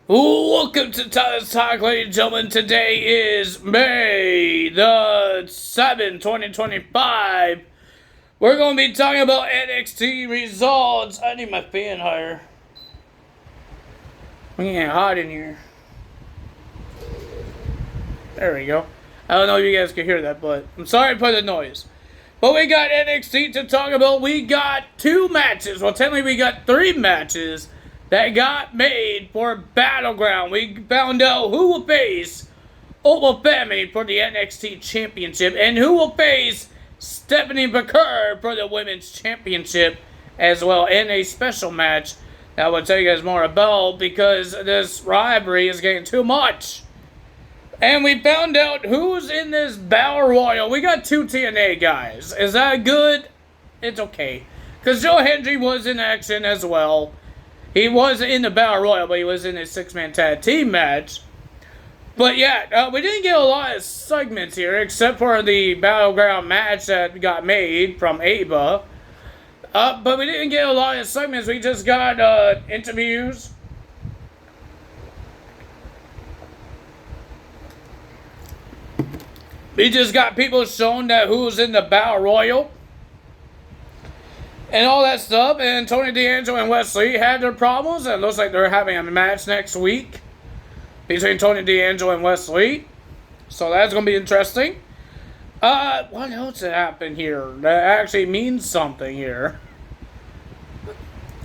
Welcome to Tyler's Talk, ladies and gentlemen. Today is May the 7th, 2025. We're going to be talking about NXT results. I need my fan higher. We getting hot in here. There we go. I don't know if you guys can hear that, but I'm sorry for the noise. But we got NXT to talk about. We got 2 matches. Well, technically we got 3 matches that got made for Battleground. We found out who will face Opal Femi for the NXT Championship and who will face Stephanie McCurry for the Women's Championship as well in a special match that I will tell you guys more about because this rivalry is getting too much. And we found out who's in this Battle Royal. We got 2 TNA guys. Is that good? It's okay. Because Joe Hendry was in action as well. He was in the Battle Royal, but he was in a 6-man tag team match. But yeah, we didn't get a lot of segments here, except for the Battleground match that got made from Ava. But we didn't get a lot of segments. We just got interviews. We just got people showing that who's in the Battle Royal. And all that stuff, and Tony D'Angelo and Wesley had their problems, and it looks like they're having a match next week between Tony D'Angelo and Wesley. So that's going to be interesting. What else happened here that actually means something here?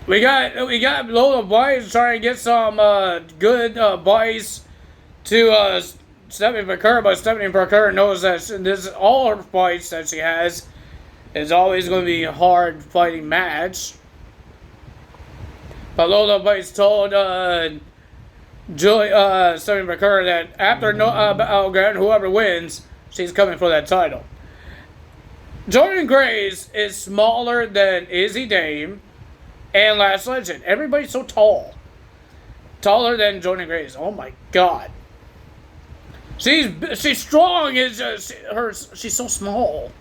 We got Lola Boys trying to get some good advice to Stephanie McCurry, but Stephanie McCurry knows that this all her fights that she has is always going to be a hard fighting match. But Lola Bites told Stephanie McCurry that after Battleground, whoever wins, she's coming for that title. Jordan Grace is smaller than Izzy Dame and Last Legend. Everybody's so tall. Taller than Jordan Grace. Oh my god. She's strong. It's just she's so small.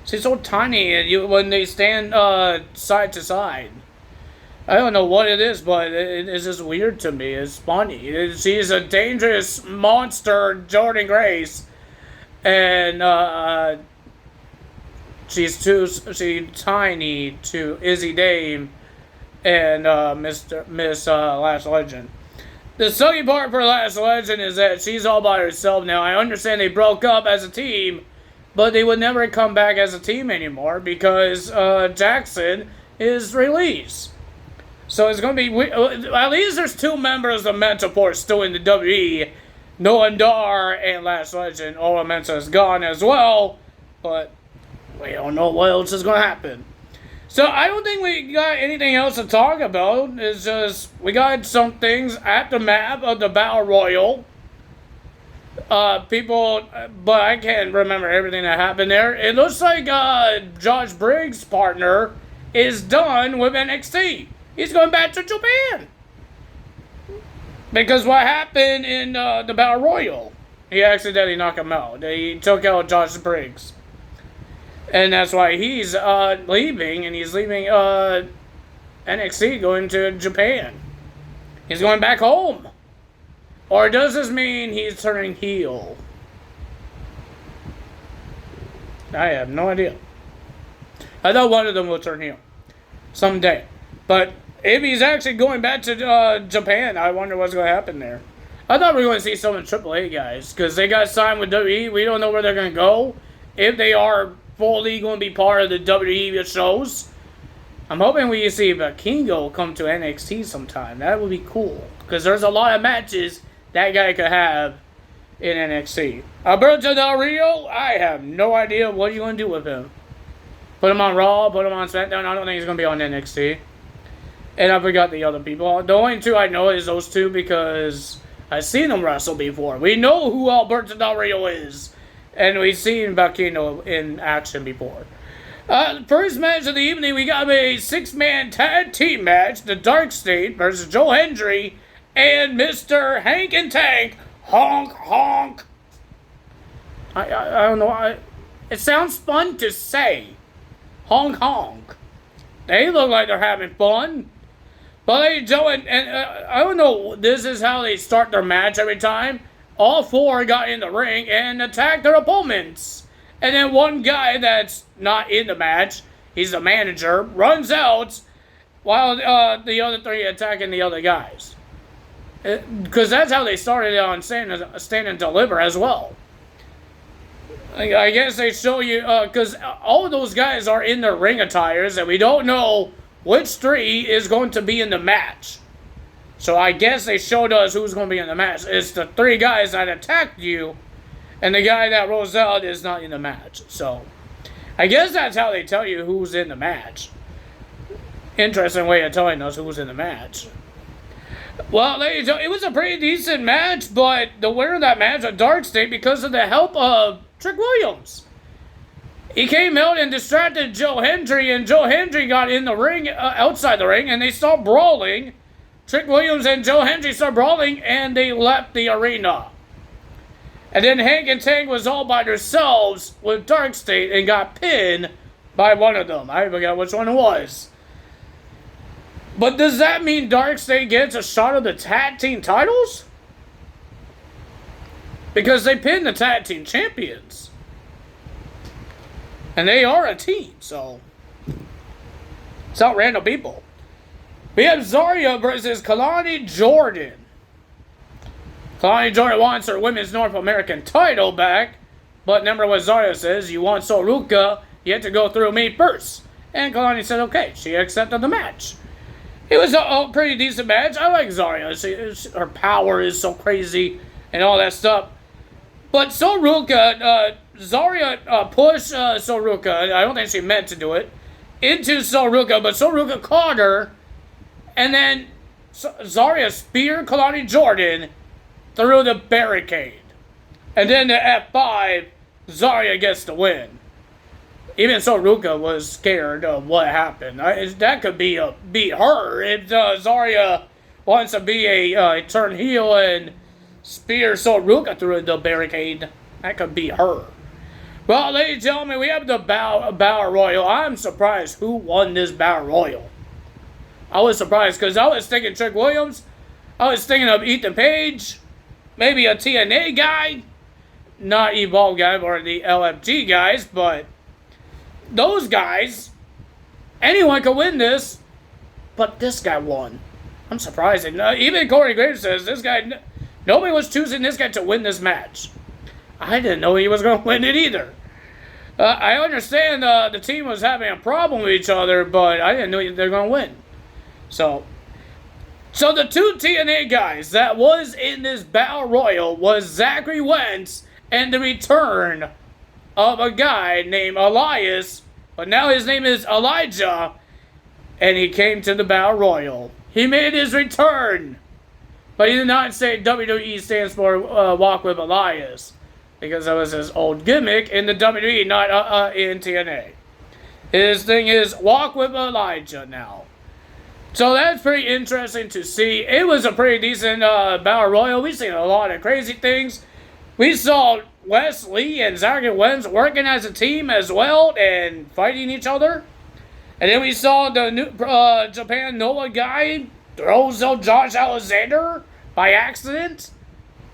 She's so tiny and when they stand side to side. I don't know what it is, but it's just weird to me. It's funny. She's a dangerous monster, Jordan Grace. And she's tiny to Izzy Dame and Miss Last Legend. The sucky part for Last Legend is that she's all by herself now. I understand they broke up as a team, but they would never come back as a team anymore because Jackson is released. So it's going to be... At least there's 2 members of Mental Force still in the WWE. Noah Dar and Last Legend. Ola Mensa is gone as well. But we don't know what else is going to happen. So I don't think we got anything else to talk about. It's just... We got some things at the map of the Battle Royal. People, but I can't remember everything that happened there. It looks like Josh Briggs' partner is done with NXT. He's going back to Japan. Because what happened in the Battle Royal? He accidentally knocked him out. He took out Josh Briggs. And that's why he's leaving, and he's leaving NXT going to Japan. He's going back home. Or does this mean he's turning heel? I have no idea. I thought one of them will turn heel someday. But if he's actually going back to Japan, I wonder what's going to happen there. I thought we were going to see some of the AAA guys because they got signed with WWE. We don't know where they're going to go. If they are fully going to be part of the WWE shows, I'm hoping we see Vikingo come to NXT sometime. That would be cool because there's a lot of matches that guy could have in NXT. Alberto Del Rio, I have no idea what you're going to do with him. Put him on Raw, put him on SmackDown. I don't think he's going to be on NXT. And I forgot the other people. The only 2 I know is those 2 because I've seen them wrestle before. We know who Alberto Del Rio is. And we've seen Valkyno in action before. First match of the evening, we got a 6-man tag team match. The Dark State versus Joe Hendry and Mr. Hank and Tank. Honk, honk. I don't know. It sounds fun to say. Honk, honk. They look like they're having fun. But they do it, and I don't know, this is how they start their match every time. All four got in the ring and attacked their opponents. And then one guy that's not in the match, he's the manager, runs out while the other three attacking the other guys. Because that's how they started on Stand and Deliver as well. I guess they show you, because all of those guys are in their ring attires, and we don't know which three is going to be in the match. So I guess they showed us who's going to be in the match. It's the three guys that attacked you, and the guy that rolls out is not in the match. So I guess that's how they tell you who's in the match. Interesting way of telling us who's in the match. Well, ladies, it was a pretty decent match, but the winner of that match was Dark State because of the help of Trick Williams. He came out and distracted Joe Hendry, and Joe Hendry got in the ring, outside the ring, and they started brawling. Trick Williams and Joe Hendry started brawling, and they left the arena. And then Hank and Tank was all by themselves with Dark State and got pinned by one of them. I forgot which one it was. But does that mean Dark State gets a shot of the tag team titles? Because they pinned the tag team champions. And they are a team, so it's not random people. We have Zarya versus Kalani Jordan. Kalani Jordan wants her Women's North American title back, but remember what Zarya says, you want Soruka, you have to go through me first. And Kalani said okay, she accepted the match. It was a pretty decent match. I like Zarya. Her power is so crazy and all that stuff. But Soruka, Zarya pushed Soruka, I don't think she meant to do it, into Soruka, but Soruka caught her, and then Zarya speared Kalani Jordan through the barricade. And then the F5, Zarya gets the win. Even Soruka was scared of what happened. That could be her if Zarya wants to be a turn heel and spear Soruka through the barricade. That could be her. Well, ladies and gentlemen, we have the Battle Royal. I'm surprised who won this Battle Royal. I was surprised because I was thinking Trick Williams. I was thinking of Ethan Page. Maybe a TNA guy. Not Evolve guy or the LFG guys, but those guys, anyone could win this, but this guy won. I'm surprised. And, even Corey Graves says this guy, nobody was choosing this guy to win this match. I didn't know he was going to win it either. I understand the team was having a problem with each other, but I didn't know they were going to win. So the two TNA guys that was in this Battle Royal was Zachary Wentz and the return of a guy named Elias, but now his name is Elijah, and he came to the Battle Royal. He made his return, but he did not say WWE stands for Walk with Elias, because that was his old gimmick in the WWE, not in TNA. His thing is Walk with Elijah now. So that's pretty interesting to see. It was a pretty decent Battle Royal. We've seen a lot of crazy things. We saw Wesley and Zachary Wentz working as a team as well and fighting each other. And then we saw the new Japan Noah guy throws out Josh Alexander by accident.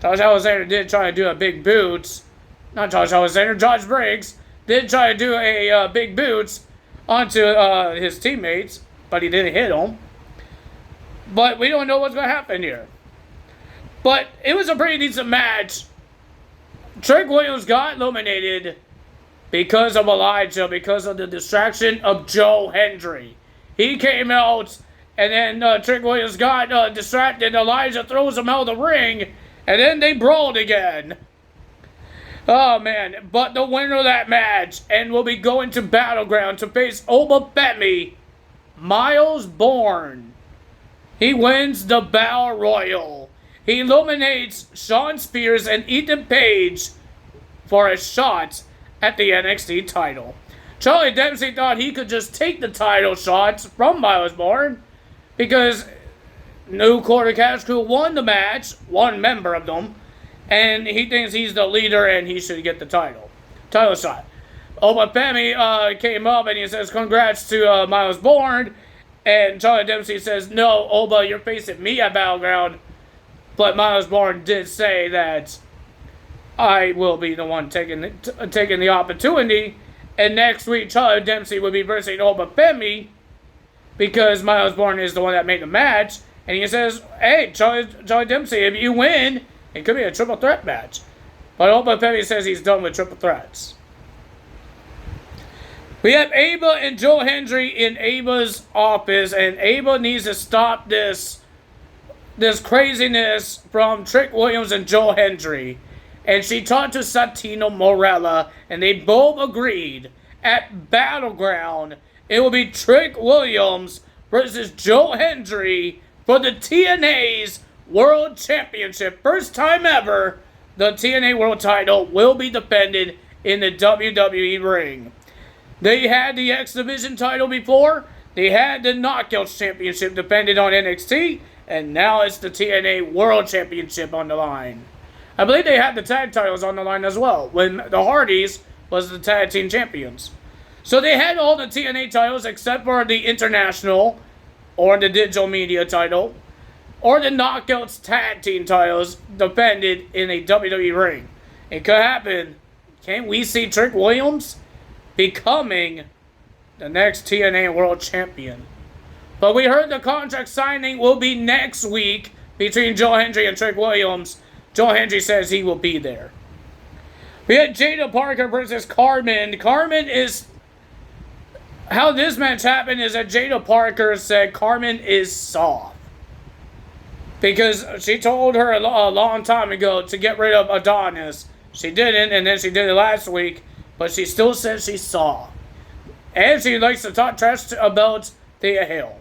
Josh Alexander did try to do a big boots. Not Josh Alexander, Josh Briggs did try to do a big boots onto his teammates, but he didn't hit them. But we don't know what's going to happen here. But it was a pretty decent match. Trick Williams got eliminated because of Elijah, because of the distraction of Joe Hendry. He came out, and then Trick Williams got distracted. Elijah throws him out of the ring, and then they brawled again. Oh, man. But the winner of that match, and will be going to Battleground to face Obafemi, Miles Bourne. He wins the Battle Royal. He eliminates Shawn Spears and Ethan Page for a shot at the NXT title. Charlie Dempsey thought he could just take the title shots from Miles Bourne because New Quarter Cash Crew won the match, one member of them, and he thinks he's the leader and he should get the title shot. Obafemi came up and he says congrats to Miles Bourne, And Charlie Dempsey says, no, Oba, you're facing me at Battleground. But Miles Bourne did say that I will be the one taking the opportunity. And next week, Charlie Dempsey will be versing Oba Femi because Miles Bourne is the one that made the match. And he says, hey, Charlie Dempsey, if you win, it could be a triple threat match. But Oba Femi says he's done with triple threats. We have Ava and Joe Hendry in Ava's office, and Ava needs to stop this craziness from Trick Williams and Joe Hendry. And she talked to Santino Morella, and they both agreed at Battleground it will be Trick Williams versus Joe Hendry for the TNA's World Championship. First time ever, the TNA World title will be defended in the WWE ring. They had the X Division title before. They had the Knockouts Championship defended on NXT. And now it's the TNA World Championship on the line. I believe they had the tag titles on the line as well, when the Hardys was the tag team champions. So they had all the TNA titles except for the International, or the Digital Media title, or the Knockouts tag team titles defended in a WWE ring. It could happen. Can't we see Trick Williams becoming the next TNA World Champion? But we heard the contract signing will be next week between Joe Hendry and Trick Williams. Joe Hendry says he will be there. We had Jada Parker versus Carmen. Carmen is... How this match happened is that Jada Parker said Carmen is soft. Because she told her a long time ago to get rid of Adonis. She didn't, and then she did it last week. But she still says she's soft. And she likes to talk trash about Thea Hale.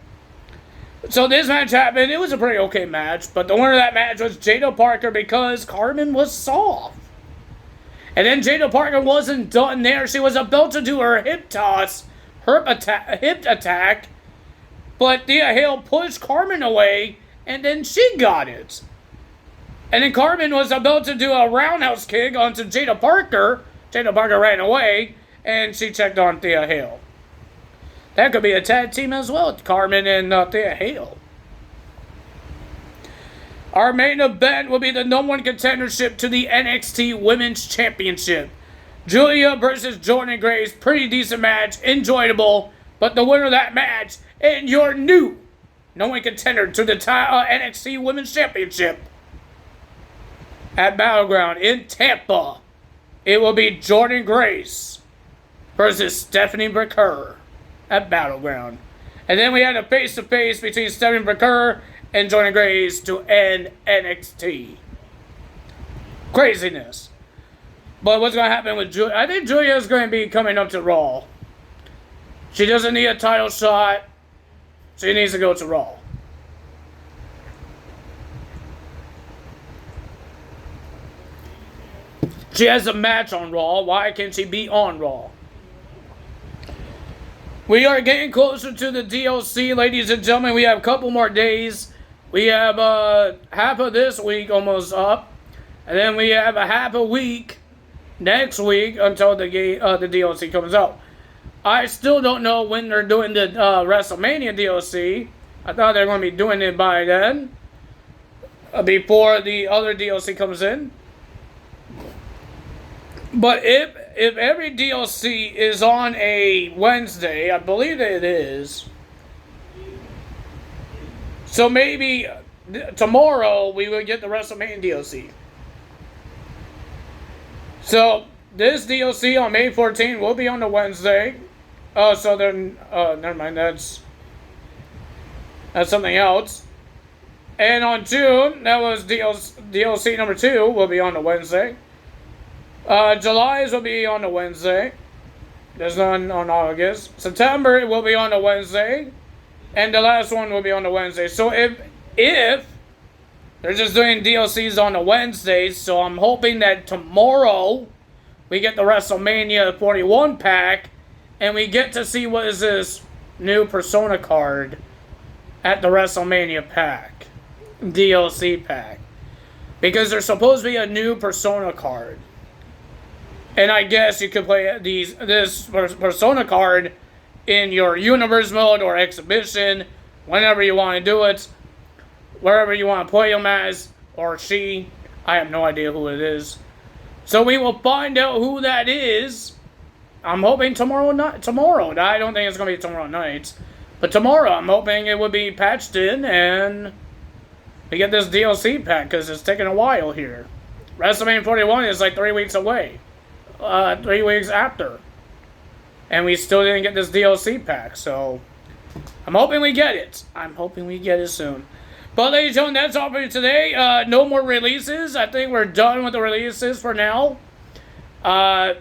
So this match happened. It was a pretty okay match. But the winner of that match was Jada Parker because Carmen was soft. And then Jada Parker wasn't done there. She was about to do her hip toss, hip attack. But Thea Hale pushed Carmen away. And then she got it. And then Carmen was about to do a roundhouse kick onto Jada Parker. Jada Parker ran away. And she checked on Thea Hale. That could be a tag team as well, Carmen and Thea Hale. Our main event will be the #1 contendership to the NXT Women's Championship. Julia versus Jordan Grace. Pretty decent match. Enjoyable. But the winner of that match and your new #1 contender to the NXT Women's Championship at Battleground in Tampa. It will be Jordan Grace versus Stephanie Bricker at Battleground. And then we had a face-to-face between Stephanie Bricker and Jordan Grace to end NXT. Craziness. But what's going to happen with Julia? I think Julia is going to be coming up to Raw. She doesn't need a title shot. She needs to go to Raw. She has a match on Raw. Why can't she be on Raw? We are getting closer to the DLC, ladies and gentlemen. We have a couple more days. We have half of this week almost up. And then we have a half a week next week until the DLC comes out. I still don't know when they're doing the WrestleMania DLC. I thought they were going to be doing it by then. Before the other DLC comes in. But if every DLC is on a Wednesday, I believe that it is. So maybe tomorrow we will get the WrestleMania DLC. So this DLC on May 14th will be on a Wednesday. Oh, so then, never mind, that's something else. And on June, that was DLC number 2 will be on a Wednesday. July's will be on a Wednesday. There's none on August. September it will be on a Wednesday. And the last one will be on a Wednesday. So if they're just doing DLCs on a Wednesday, so I'm hoping that tomorrow we get the WrestleMania 41 pack and we get to see what is this new Persona card at the WrestleMania pack. DLC pack. Because there's supposed to be a new Persona card. And I guess you could play this Persona card in your universe mode or exhibition, whenever you want to do it, wherever you want to play him as, or she. I have no idea who it is. So we will find out who that is. I'm hoping tomorrow night. Tomorrow. I don't think it's going to be tomorrow night. But tomorrow, I'm hoping it would be patched in and we get this DLC pack because it's taking a while here. WrestleMania 41 is like 3 weeks away. 3 weeks after. And we still didn't get this DLC pack, so I'm hoping we get it. I'm hoping we get it soon. But ladies and gentlemen, that's all for today. No more releases. I think we're done with the releases for now.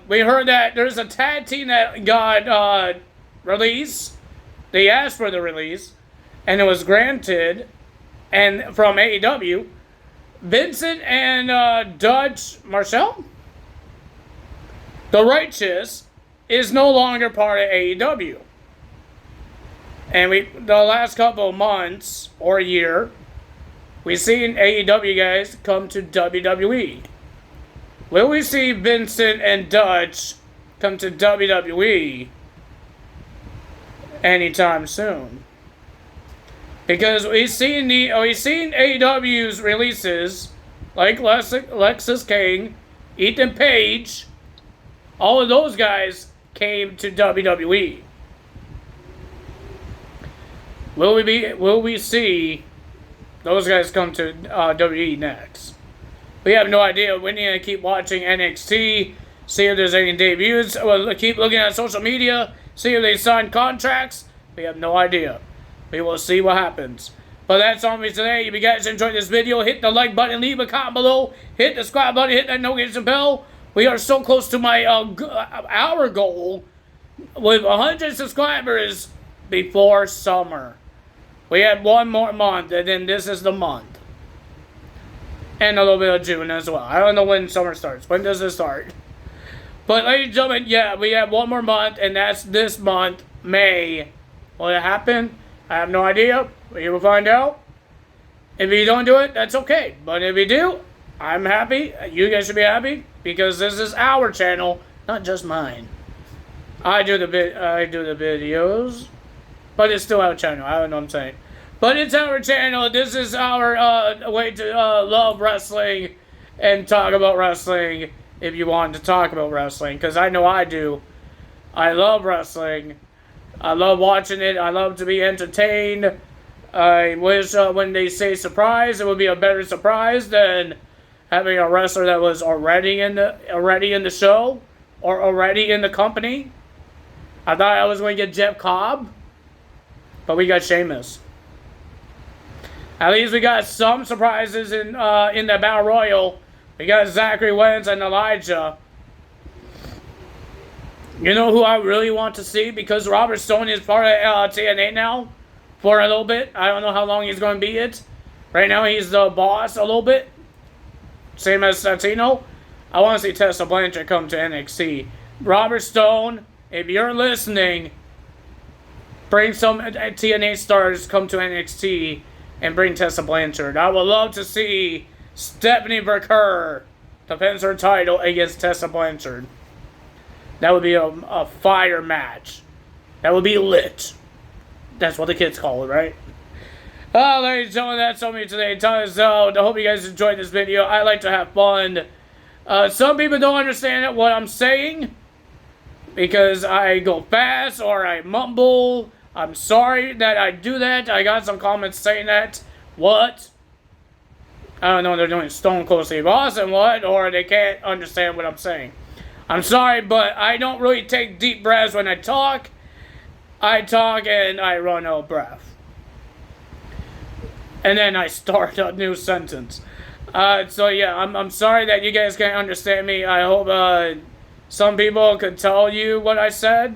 We heard that there's a tag team that got released. They asked for the release, and it was granted. And from AEW, Vincent and Dutch Marshall, The Righteous, is no longer part of AEW. And the last couple of months or a year, we've seen AEW guys come to WWE. Will we see Vincent and Dutch come to WWE anytime soon? Because we've seen AEW's releases like Lexus King, Ethan Page, all of those guys came to WWE. Will we see those guys come to WWE next? We have no idea. We need to keep watching NXT, see if there's any debuts. We'll keep looking at social media, see if they sign contracts. We have no idea. We will see what happens. But that's all for me today. If you guys enjoyed this video, hit the like button, leave a comment below, hit the subscribe button, hit that notification bell. We are so close to my our goal with 100 subscribers before summer. We have one more month, and then this is the month. And a little bit of June as well. I don't know when summer starts. When does it start? But ladies and gentlemen, yeah, we have one more month, and that's this month, May. Will it happen? I have no idea. We will find out. If you don't do it, that's okay. But if you do, I'm happy. You guys should be happy because this is our channel, not just mine. I do the videos, but it's still our channel. I don't know what I'm saying. But it's our channel. This is our way to love wrestling and talk about wrestling if you want to talk about wrestling. Because I know I do. I love wrestling. I love watching it. I love to be entertained. I wish when they say surprise, it would be a better surprise than having a wrestler that was already in the show or already in the company. I thought I was going to get Jeff Cobb, but we got Sheamus. At least we got some surprises in the Battle Royal. We got Zachary Wentz and Elijah. You know who I really want to see? Because Robert Stone is part of TNA now for a little bit. I don't know how long he's going to be it. Right now he's the boss a little bit. Same as Santino. I want to see Tessa Blanchard come to NXT. Robert Stone, if you're listening, bring some TNA stars come to NXT and bring Tessa Blanchard. I would love to see Stephanie Verker defend her title against Tessa Blanchard. That would be a fire match. That would be lit. That's what the kids call it, right? Ladies and gentlemen, that's all for me today. I hope you guys enjoyed this video. I like to have fun. Some people don't understand what I'm saying because I go fast or I mumble. I'm sorry that I do that. I got some comments saying that. What? I don't know, they're doing Stone Cold Steve Austin, what? Or they can't understand what I'm saying. I'm sorry, but I don't really take deep breaths when I talk. I talk and I run out of breath. And then I start a new sentence. So yeah, I'm sorry that you guys can't understand me. I hope some people could tell you what I said.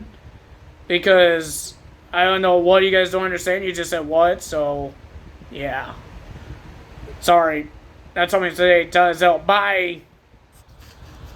Because I don't know what you guys don't understand. You just said what, so yeah. Sorry. That's all me today. Tell us out. Bye.